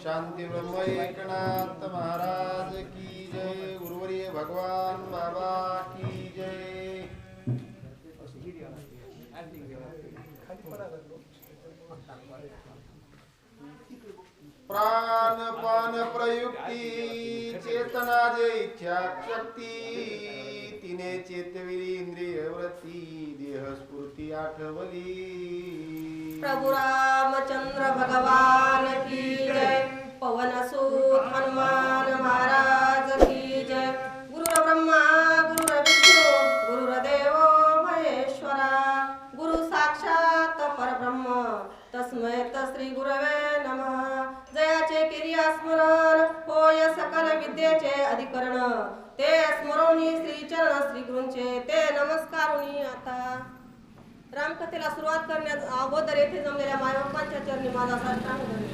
शांति ब्रह्म एकनाथ महाराज की जय। गुरुवर्य भगवान बाबा की जय। प्राण पान प्रयुक्ती चेतना जे इच्छा शक्ती तिने चेतविली इंद्रिय वृत्ती देह स्फूर्ती आठवली। प्रभु रामचंद्र भगवान की जय। पवन सुत हनुमान महाराज की जय। गुरु ब्रह्मा गुरु विष्णु गुरुदेव महेश्वरा गुरु साक्षात परब्रह्म तस्मै श्री गुरवे नमः। जयाचे क्रिया स्मरण होय सकल विद्येचे अधिकरण ते स्मरोनी श्री चरण श्री गुरूंचे ते नमस्कारुनी। आता रामकथेला सुरुवात करण्यात अगोदर येथे जमलेल्या मायबापांच्या चरणी माझा साष्टांग धन्यवाद।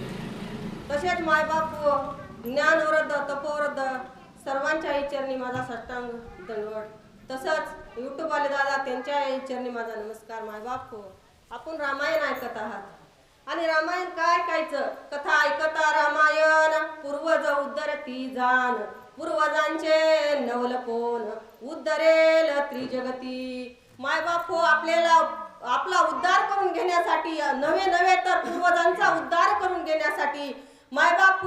तसेच मायबाप ज्ञानवृद्ध तपोवृद्ध सर्वांच्याही चरणी माझा साष्टांग धन्यवाद। तसंच यूट्यूब वाले दादा त्यांच्याही चरणी माझा नमस्कार। मायबाप आपण रामायण ऐकत आहात आणि रामायण काय ऐकायचं? कथा ऐकता रामायण पूर्वज उद्धरती जाण पूर्वजांचे नवलपोन उद्धरेल त्रिजगती। मायबाप आपल्याला आपला उद्धार करून घेण्यासाठी नवे तर पूर्वजांचा उद्धार करून घेण्यासाठी मायबाप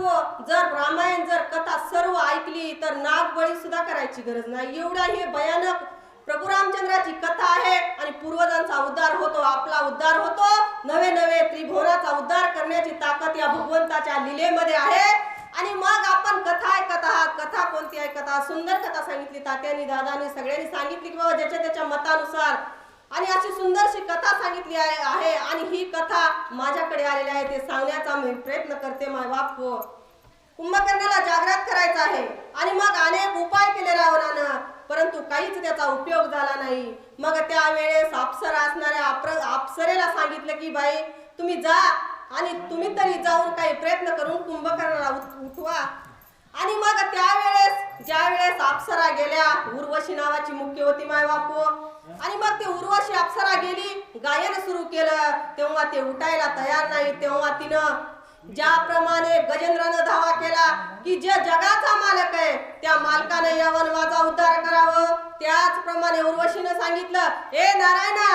जर रामायण जर कथा सर्व ऐकली तर नागबळी सुद्धा करायची गरज नाही। एवढा हे भयानक प्रभू रामचंद्राची कथा आहे आणि पूर्वजांचा उद्धार होतो, आपला उद्धार होतो, नवे त्रिभुवनाचा उद्धार करण्याची ताकद या भगवंताच्या लीलेमध्ये आहे। आणि मग आपण कथा ऐकत आहात। कथा कोणती ऐकत आहात? सुंदर कथा सांगितली तात्यांनी दादांनी सगळ्यांनी सांगितली की बाबा ज्याच्या त्याच्या मतानुसार आणि अशी सुंदरशी कथा सांगितली आहे आणि ही कथा माझ्याकडे आलेली आहे ते सांगण्याचा मी प्रयत्न करते। मायबाप कुंभकर्णाला जागृत करायचं आहे आणि मग अनेक उपाय केले रावणानं परंतु काहीच त्याचा उपयोग झाला नाही। मग त्यावेळेस अप्सरा असणाऱ्या अप्सरेला सांगितलं की बाई तुम्ही जा आणि तुम्ही तरी जाऊन काही प्रयत्न करून कुंभकर्णाला उठवा। आणि मग त्यावेळेस ज्यावेळेस अप्सरा गेल्या उर्वशी नावाची मुख्य होती मायबाप आणि मग ते उर्वशी अप्सरा गेली गायन सुरू केलं तेव्हा ते उठायला तयार नाही। तेव्हा तिनं ज्याप्रमाणे गजेंद्रानं धावा केला की जे जगाचा मालक आहे त्या मालकाने यावं माझा उद्धार करावं त्याचप्रमाणे उर्वशीनं सांगितलं हे नारायणा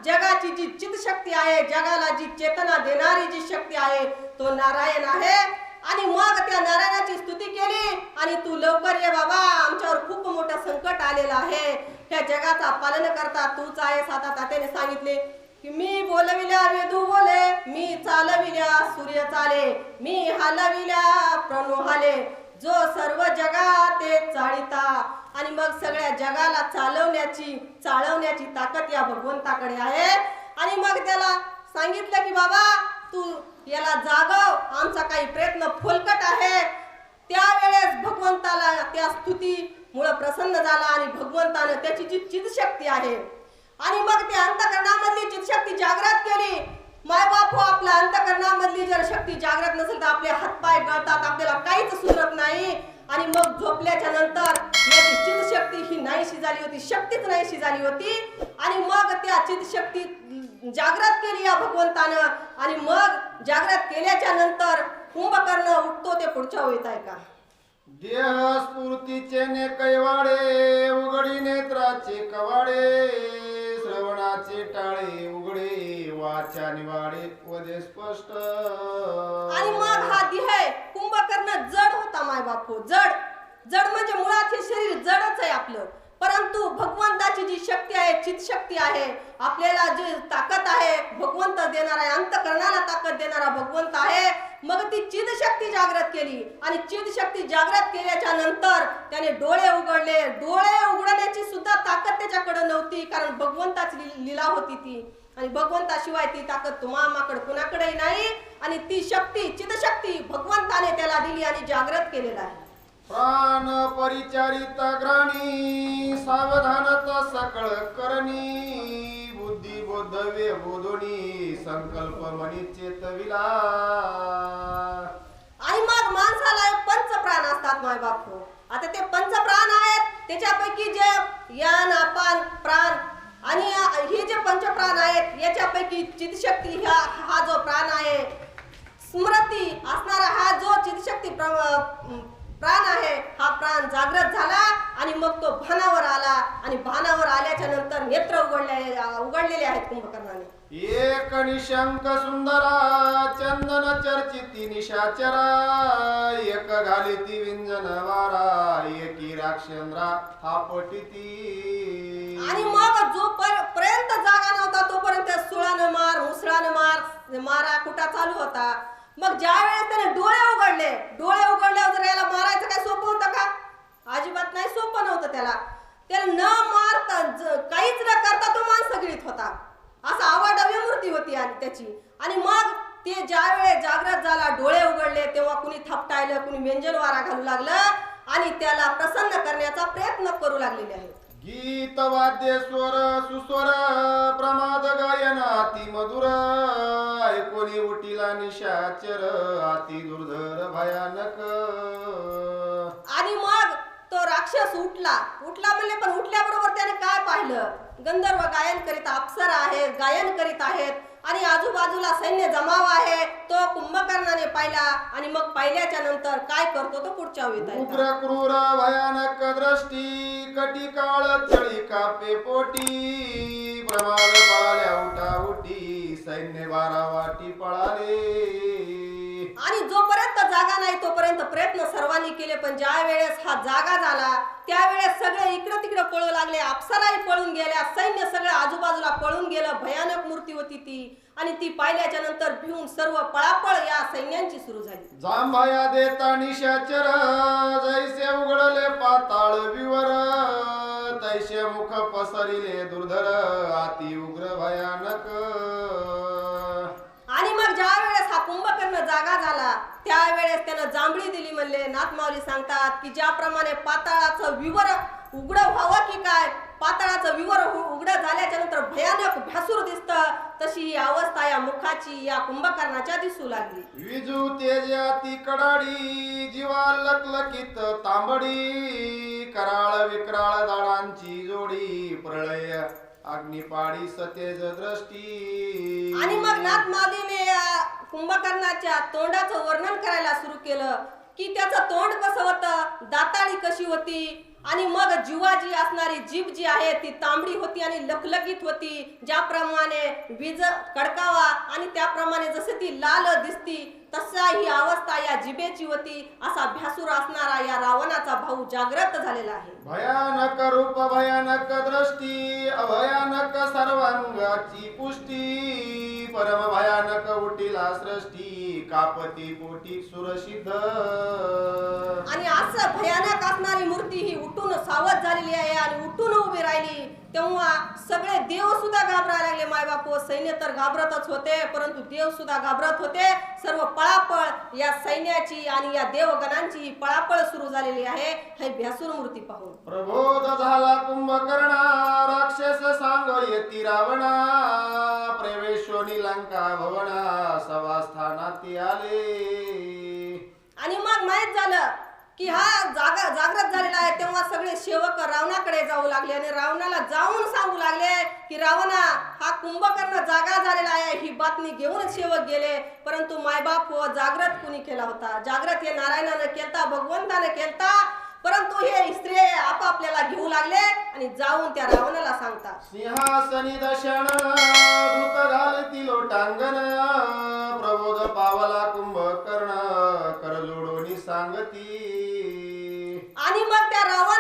जगाची जी चित शक्ती आहे जगाला जी चेतना देणारी जी शक्ती आहे तो नारायण आहे। आणि मग त्या नारायणाची स्तुती केली आणि तू लवकर ये बाबा आमच्यावर खूप मोठं संकट आलेलं आहे त्या जगाचा पालन करता तूच आहेस। आता तात्याने सांगितले की मी बोलविल्या वेदू बोले मी चालविल्या सूर्य चाले मी हालविल्या प्रणू हाले जो सर्व जगा ते चाळिता। आणि मग सगळ्या जगाला चालवण्याची ताकद या भगवंताकडे आहे। आणि मग त्याला सांगितलं की बाबा तू याला जागव आमचा काही प्रयत्न फोलकट आहे। त्यावेळेस भगवंताला त्या स्तुतीमुळे प्रसन्न झाला आणि भगवंताने त्याची जी चितशक्ती आहे आणि मग त्या अंतःकरणामधली चितशक्ती जागृत केली। मायबाप आपल्या अंतःकरणामधली जर शक्ती जागृत नसेल तर आपले हातपाय गळतात आपल्याला काहीच सुचत नाही। आणि मग झोपल्याच्या नंतर याची चितशक्ती ही नाहीशी झाली होती शक्तीच नाहीशी झाली होती आणि मग त्या चितशक्ती जागृत केली या भगवंतानं। आणि मग जागृत केल्याच्या नंतर कुंभकर्ण उठतो ते पुढच्या ओळीत आहे का देह स्फूर्तीचे ने कैवाडे उघडी नेत्राचे कवाडे श्रवणाचे टाळे उघडे वाचा निवाडे वदे स्पष्ट। आणि मग हा देह कुंभकर्ण जड होता मायबाप जड म्हणजे मुळात हे शरीर जडच आहे आपलं परंतु भगवंताची जी शक्ती आहे चितशक्ती आहे आपल्याला जी ताकद आहे भगवंत देणारा आहे अंतःकरणाला ताकद देणारा भगवंत आहे। मग ती चितशक्ती जागृत केली आणि चितशक्ती जागृत केल्याच्या नंतर त्याने डोळे उघडले। डोळे उघडण्याची सुद्धा ताकद त्याच्याकडे नव्हती कारण भगवंताची लीला होती ती आणि भगवंताशिवाय ती ताकद तुम्हाकडे कुणाकडेही नाही। आणि ती शक्ती चितशक्ती भगवंताने त्याला दिली आणि जागृत केलेला आहे। प्राण परिचारित ग्राणी सावधानता सकळ करणी बुद्धी बोधव्य बोधोनी संकल्प मनी चेतविला। आणि मग माणसाला पंचप्राण असतात मायबाप आता ते पंचप्राण आहेत त्याच्यापैकी जे यान अपान प्राण आणि हे जे पंचप्राण आहेत याच्यापैकी चितशक्ती हा जो प्राण आहे स्मृती असणारा हा जो चिदशक्ती प्राण आहे, हा प्राण जागृत झाला आणि मग तो भानावर आला आणि भानावर आल्याच्या नंतर नेत्र उघडलेले आहेत कुंभकर्णाने. एक निशंक सुंदरा चंदन चर्चिती निशाचरा, एक घालिती विंजन वारा, एकी राक्षंद्रा थापटिती. आणि मग जो पर्यंत जागा नव्हता तोपर्यंत सुळानं मार, मुसळानं मारा कुठा चालू होता. मग ज्या वेळेस त्याने डोळे उघडल्यावर जर याला मारायचं काय सोपं होतं का? अजिबात नाही, सोपं नव्हतं. त्याला न मारता काहीच न करता तो माणसं गिळीत होता. असा अवाढव्य मूर्ती होती आणि त्याची. आणि मग ते ज्या वेळेस जागृत झाला, डोळे उघडले, तेव्हा कुणी थपटायलं, कुणी व्यंजन वारा घालू लागलं आणि त्याला प्रसन्न करण्याचा प्रयत्न करू लागलेले आहेत. गीत वाद्य स्वर सुस्वर प्रमाद गायन अति मधुर, ऐकोनी उठिला निशाचर अति दुर्धर भयानक. आणि मग तो राक्षस उठला म्हणले, पण उठल्याबरोबर त्याने काय पाहिलं? गंधर्व गायन करीत, अप्सरा आहेत, गायन करीत आहेत आणि आजूबाजूला सैन्य जमाव आहे. तो कुंभकर्णाने पाहिला आणि मग पाहिल्याच्या नंतर काय करतो तो पुढच्या वेळी. उग्र क्रूर भयानक दृष्टी, कटी काळ चळी कापे पोटी, प्रमाद पळाल्या उठा उठी, सैन्य बारा वाटी पळाले. आणि जोपर्यंत जागा नाही तोपर्यंत प्रयत्न सर्वांनी केले, पण ज्या वेळेस हा जागा झाला त्यावेळेस सगळे इकडं तिकडं पळू लागले. अप्सराही पळून गेल्या, सैन्य सगळं आजूबाजूला पळून गेलं. भयानक मूर्ती होती ती आणि ती पाहिल्याच्या नंतर भिवून सर्व पळापळ या सैन्यांची सुरू झाली. जांभया देता निशाचर, जैसे उघडले पाताळ विवर, तैसे मुख पसरिले दुर्धर अति उग्र भयानक. आणि मग ज्या वेळेस हा कुंभकर्ण जागा झाला त्यावेळेस त्यानं जांभळी दिली. म्हणले नाथमाऊली सांगतात की ज्याप्रमाणे पाताळाचं विवर उघड व्हावं की काय, पाताळाचं विवर उघड झाल्याच्या नंतर भयानक भ्यासूर दिसतं, तशी ही अवस्था या मुखाची या कुंभकर्णाच्या दिसू लागली. विजू तेजाती कडाडी, जीवा लकलकीत तांबडी, कराळ विक्राळ दाडांची जोडी, प्रळय अग्निपाडी सतेज दृष्टी. आणि मग नाथमाऊलीने कुंभकर्णाच्या तोंडाचं वर्णन करायला सुरू केलं की त्याचं तोंड कसं होतं, दाताळी कशी होती आणि मग जीवाची असणारी जीभ जी आहे ती तांबडी होती आणि लखलखीत होती. ज्याप्रमाणे वीज कडकावा आणि त्याप्रमाणे जसे ती लाल दिसती तसा ही अवस्था या जिभेची होती. असा भ्यासूर असणारा या रावणाचा भाऊ जागृत झालेला आहे. भयानक रूप भयानक दृष्टी, अभयानक सर्वांगाची पुष्टी, परम भयानक उठिला सृष्टी, कापती पोटी सुरसिद्ध. आणि असं भयानक असणारी मूर्ती ही उठून सावध झालेली आहे आणि उठून उभी राहिली तेव्हा सगळे देव सुद्धा घाबरायला लागले. मायबापू सैन्य तर घाबरतच होते, परंतु देव सुद्धा घाबरत होते. सर्व पळापळ या सैन्याची आणि या देवगणांची पळापळ सुरू झालेली आहे हे भ्यासूर मूर्ती पाहून. प्रबोध झाला कुंभकर्णा, राक्षस सांग येती रावणा, प्रवेशोनी लंका भवना, सभास्थानाती आले. आणि मग माहित झालं की हा जागृत झालेला आहे तेव्हा सगळे सेवक रावणाकडे जाऊ लागले आणि रावणाला जाऊन सांगू लागले की रावणा हा कुंभकर्ण जागा झालेला आहे. ही बातमी घेऊन सेवक गेले, परंतु मायबाप जागृत कुणी केला होता? जागृत हे नारायणानं केलता, भगवंताने केलता, परंतु हे स्त्री आपापल्याला घेऊ लागले आणि जाऊन त्या रावणाला सांगतात. सिंहासनी दशन दूत घालती लोटांगण, प्रबोध पावला कुंभकर्ण, कर जोडोनी सांगती. आणि मग त्या रावण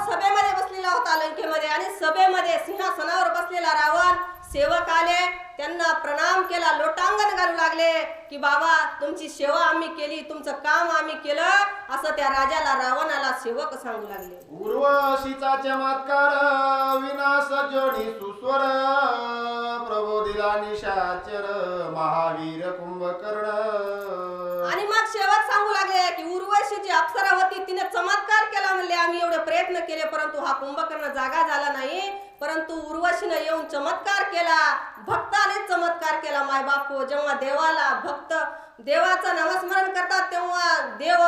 सभेमध्ये बसलेला होता लंकेमध्ये आणि सभेमध्ये सिंहासनावर बसलेला रावण सेवक आले, त्यांना प्रणाम केला, लोटांगण घालू लागले की बाबा तुमची सेवा आम्ही केली, तुमचं काम आम्ही केलं, असं त्या राजाला रावणाला सेवक सांगू लागले. उर्वशीचा चमत्कार विनाश जोनी सुस्वर, प्रबोधिला निशाचर महावीर कुंभकर्ण. आणि मग सेवक सांगू लागले की उर्वशी जी अप्सरा होती तिने चमत्कार केला. म्हणले आम्ही एवढे प्रयत्न केले परंतु हा कुंभकर्ण जागा झाला नाही, परंतु उर्वशीने येऊन चमत्कार केला, भक्ताने चमत्कार केला. मायबापू जेव्हा देवाचं नामस्मरण करतात तेव्हा देव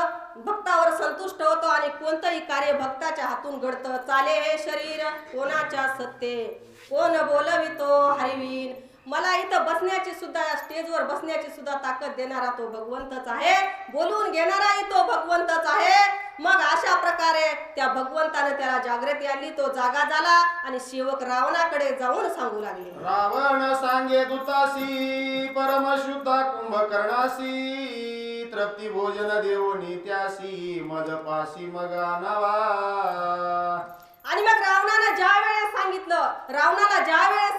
भक्तावर संतुष्ट होतो आणि कोणतंही कार्य भक्ताच्या हातून घडतं. चाले हे शरीर कोणाच्या सत्ते, कोण बोलवितो हरिवीन. मला इथं बसण्याची सुद्धा या स्टेजवर बसण्याची सुद्धा ताकद देणारा तो भगवंतच आहे, बोलून घेणाराही तो भगवंतच आहे. मग अशा प्रकारे त्या भगवंताने त्याला जागृती आणली, तो जागा झाला आणि सेवक रावणाकडे जाऊन सांगू लागले. रावण सांगे दुतासी परमशुद्धा कुंभकर्णासी, तृप्ती भोजन देवोनी त्यासी मजपासी मगा नवा. आणि मग रावणाला ज्या वेळेस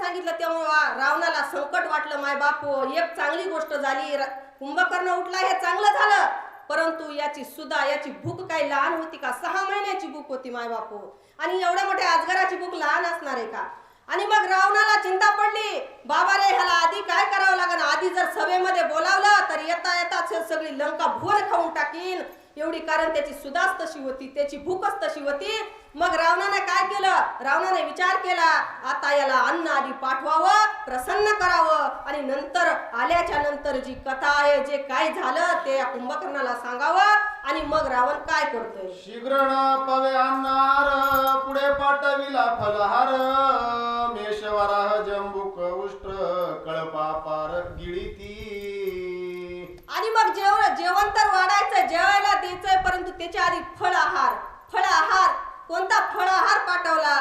सांगितलं तेव्हा रावणाला संकट वाटलं. माय बापू, एक चांगली गोष्ट झाली, कुंभकर्ण उठला, हे चांगलं झालं, परंतु याची भूक काही लहान होती का? 6 महिन्याची भूक होती माय बापू. आणि एवढ्या मोठ्या अजगराची भूक लहान असणार आहे का? आणि मग रावणाला चिंता पडली, बाबा रे, ह्याला आधी काय करावं लागेल? आधी जर सभेमध्ये बोलावलं तर येता येता सगळी लंका भोर खाऊन टाकीन एवढी, कारण त्याची सुदाच तशी होती, त्याची भूकच तशी होती. मग रावणाने काय केलं? रावणाने विचार केला, आता याला अन्न आधी पाठवावं, प्रसन्न करावं, आणि नंतर आल्याच्या नंतर जी कथा आहे, जे काय झालं ते या कुंभकर्णाला सांगावं. आणि मग रावण काय करतोय? शीघ्र न पवे अन्नहार, पुढे पाठविला फलहार, मेषवराह जंबुक उष्ट्र, कळपा पार गिळीती. आणि मग जेवण तर वाढायचं, जेवायला द्यायचंय, परंतु त्याच्या आधी फळाहार कोणता फळाहार पाठवला?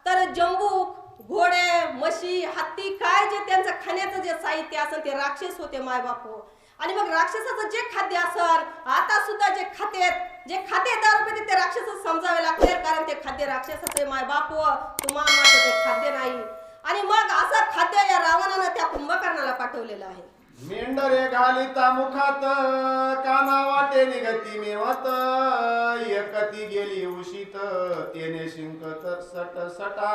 तर जंबूक, घोडे, म्हशी, हत्ती, काय जे त्यांचं खाण्याचं जे साहित्य असेल ते राक्षस होते माय बापू. आणि मग राक्षसाचं जे खाद्य असेल, आता सुद्धा जे खाते दारू पिते ते राक्षसच समजावे लागते, कारण ते खाद्य राक्षसाचे माय बापू, तुम्हाला ते खाद्य नाही. आणि मग असं खाद्य या रावणानं त्या कुंभकर्णाला पाठवलेलं आहे. मेंढरे घालिता मुखात, काना वाटे निगती मेवत, एकती गेली उशीत, तेने शिंकत सट सटा.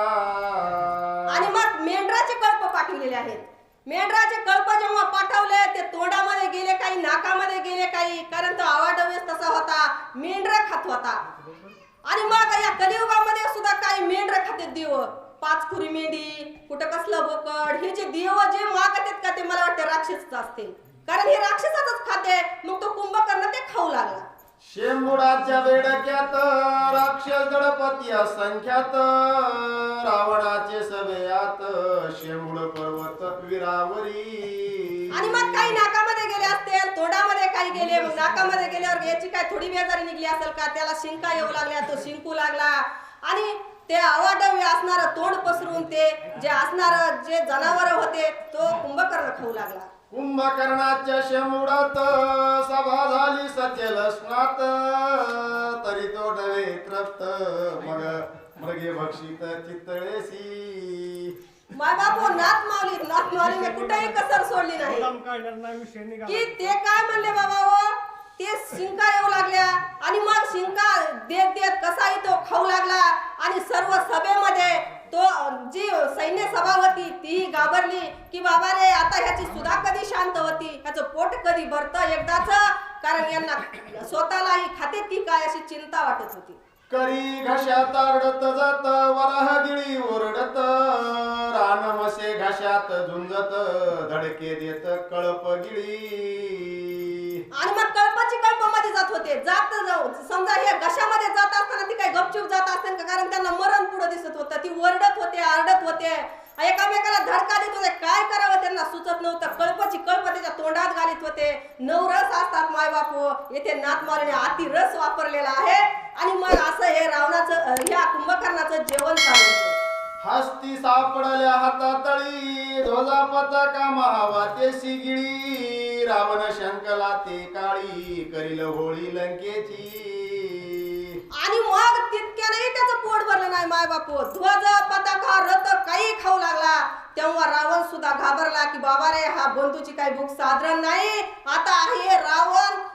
आणि मग मेंढराचे कल्प पाठवलेले आहेत. मेंढराचे कल्प जेव्हा पाठवले, ते तोंडामध्ये गेले काही, नाकामध्ये गेले काही, कारण तो आवाडव्यस तसा होता, मेंढर खात होता. आणि मग या कलियुगामध्ये सुद्धा काही मेंढर खाते देव, 5 खुरी मेंढी, कुठं कसलं बोकड, हे जे देव जे मागतात का ते मला वाटतं राक्षसच असतील, कारण हे राक्षसाचंच खाते. मग तो कुंभकर्ण ते खाऊ लागला. शेंबुडाच्या बेडक्यात, राक्षस दळपती असंख्यात, रावणाचे सभेयात, शेंबुड पर्वत विरावरी. आणि मग काही नाकामध्ये गेले असतील, तोंडामध्ये काही गेले, मग नाकामध्ये गेल्यावर याची काय थोडी बेजारी निघली असेल का? त्याला शिंका येऊ लागल्या, तो शिंकू लागला. आणि ते अवाढव्य असणार तोंड पसरून ते जे असणार जे जनावर होते तो कुंभकर्ण खाऊ लागला. कुंभकर्णाच्या शेंबुडात सभा झाली सत्यलक्ष्णात, तरी तो डवे तृप्त मग मृगे भक्षित चितळेसी. माय बापू, नाथ माऊलीने कुठेही कसर सोडली नाही. की ते काय म्हणले बाबा हो, ते शिंका येऊ लागल्या. आणि मग शिंका देत देत कसाही तो खाऊ लागला. आणि सर्व सभेमध्ये तो जी सैन्य सभा होती ती घाबरली की बाबा रे, आता ह्याची सुद्धा कधी शांत होती, ह्याचं पोट कधी भरतं एकदाच, कारण यांना स्वतःलाही खाते ती काय अशी चिंता वाटत होती. करी घशात आरडत जात, वराह गिळी ओरडत, रानमसे घशात झुंजत, धडके देत कळप गिळी. आणि मग कल्पामध्ये जात होते, जात जाऊ समजा हे घशामध्ये जात असताना ती काय गपचूप जात असते का? कारण त्यांना मरण पुढे दिसत होतं. ती ओरडत होते, आरडत होते, एकामेकाला धडका देत होते, काय करावं त्यांना सुचत नव्हतं. कल्प त्याच्या तोंडात घालीत होते. 9 रस असतात माय बापू, येथे नाथमाऊलीने अति रस वापरलेला आहे. आणि मग असं हे रावणाचं, ह्या कुंभकर्णाचं जेवण चालू होतं. हस्ती सापडल्या हातातळी, ध्वजा पताका महावातेशी गिळी, रावण शंकला ते काळी, करील होळी लंकेची. आणि मग तितक्यानेही त्याचं पोट भरलं नाही माय बापू. ध्वज पताका रथ काही खाऊ लागला. तेव्हा रावण सुद्धा घाबरला की बाबा रे, हा बंधूची काही भूक साधारण नाही. आता हे रावण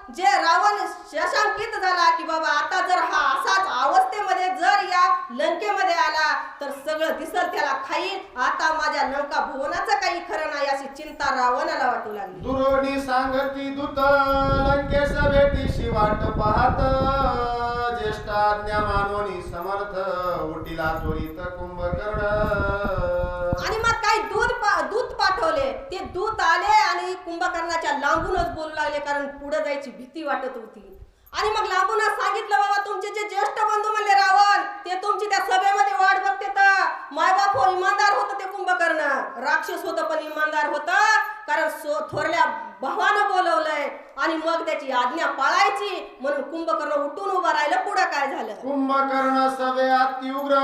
शशांकित झाला की बाबा आता जर हा असाच अवस्थेमध्ये जर या लंकेमध्ये आला तर सगळं दिसल त्याला खाईल. आता माझ्या लंका भुवनाचं काही खरं नाही अशी चिंता रावणाला वाटू लागली. दुरोणी सांगती दूत, लंकेश भेटीशी वाट पाहत, ज्येष्ठाज्ञा मानोनी समर्थ, उटीला त्वरित कुंभकर्ण. आणि मग काही दूत पाठवले. ते दूत आले आणि कुंभकर्णाच्या लांबूनच बोलू लागले, कारण पुढे जायची भीती वाटत होती. आणि मग लांबूनच सांगितलं, बाबा तुमचे जे ज्येष्ठ बंधू म्हणले रावण, ते तुमची त्या सभेमध्ये वाट बघते. तर माय बाप इमानदार होतं ते कुंभकर्ण, राक्षस होतं पण इमानदार होतं. कारण थोरल्या भावानं बोलवलंय आणि मग त्याची आज्ञा पाळायची म्हणून कुंभकर्ण उठून उभा राहिलं. पुढं काय झालं? कुंभकर्ण सभे अत्युग्र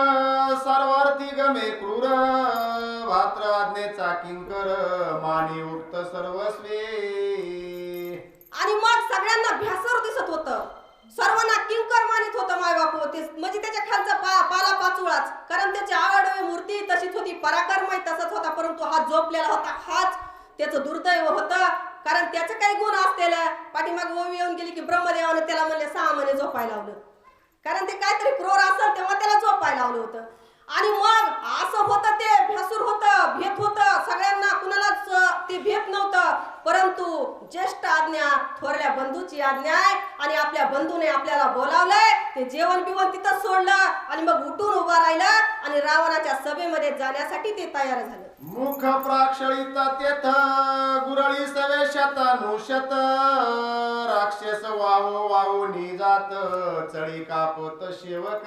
सर्वार्थी गमे क्रूर भात्र आज्ञेचा किंकर मानी उक्त सर्वस्वे. आणि मग सगळ्यांना भ्यासर दिसत होतं, सर्वांना किंकर मानित होतं माय बापू ते, म्हणजे त्याच्या खालचा पाला पाचोळाच. कारण त्याची आवाडवी मूर्ती तशीच होती, पराक्रमही तसाच होता, परंतु हा झोपलेला होता. हाच त्याचं दुर्दैव होतं. कारण त्याचं काही गुण असलेलं. पाठीमाग ओवी येऊन गेली की ब्रह्मदेवानं त्याला म्हणले 6 महिने झोपायला लावलं, कारण ते काहीतरी क्रूर असेल तेव्हा त्याला झोपायला लावलं होतं. आणि मग असं होतं, ते भ्यासूर होतं, भेट होतं, सगळ्यांना कुणालाच ते भेट नव्हतं. परंतु ज्येष्ठ आज्ञा थोरल्या बंधूची आज्ञा आहे आणि आपल्या बंधूने आपल्याला बोलावलंय. ते जेवण बिवण तिथं सोडलं आणि मग उठून उभा राहिलं आणि रावणाच्या सभेमध्ये जाण्यासाठी ते तयार झालं. मुख प्राक्षळित तेथ गुरळी सवे शतनुशत राक्षस वाहो वाहो निजात चळी कापत सेवक.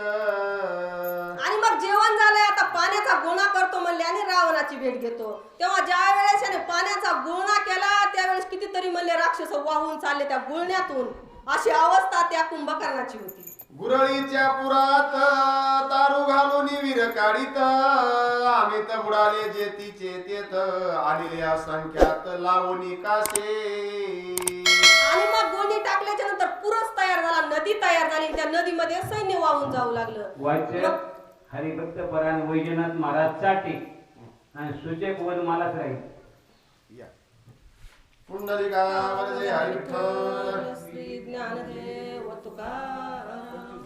आणि मग जेवण झालंय, आता पाण्याचा गुणा करतो म्हणले आणि रावणाची भेट घेतो. तेव्हा ज्या वेळेस याने पाण्याचा गुणा केला त्यावेळेस कितीतरी म्हणले राक्षस वाहून चालले त्या गुळण्यातून. अशी अवस्था त्या कुंभकर्णाची होती. गुरळीच्या पुरात तारू घालून वीर काढीत आम्ही बुडाले जे तिचे तेथ आलेल्या संख्यात लावणी कासे. आणि मग गोणी टाकल्याच्या नंतर पुरच तयार झाला, नदी तयार झाली. त्या नदीमध्ये सैन्य वाहून जाऊ लागलं. वाचक हरिभक्त परायण वैजनाथ महाराज चाटे आणि सूचक वन मलाच राहील. पुंडलिका वरदे हरी विठ्ठल श्री ज्ञानदेव तुकाराम.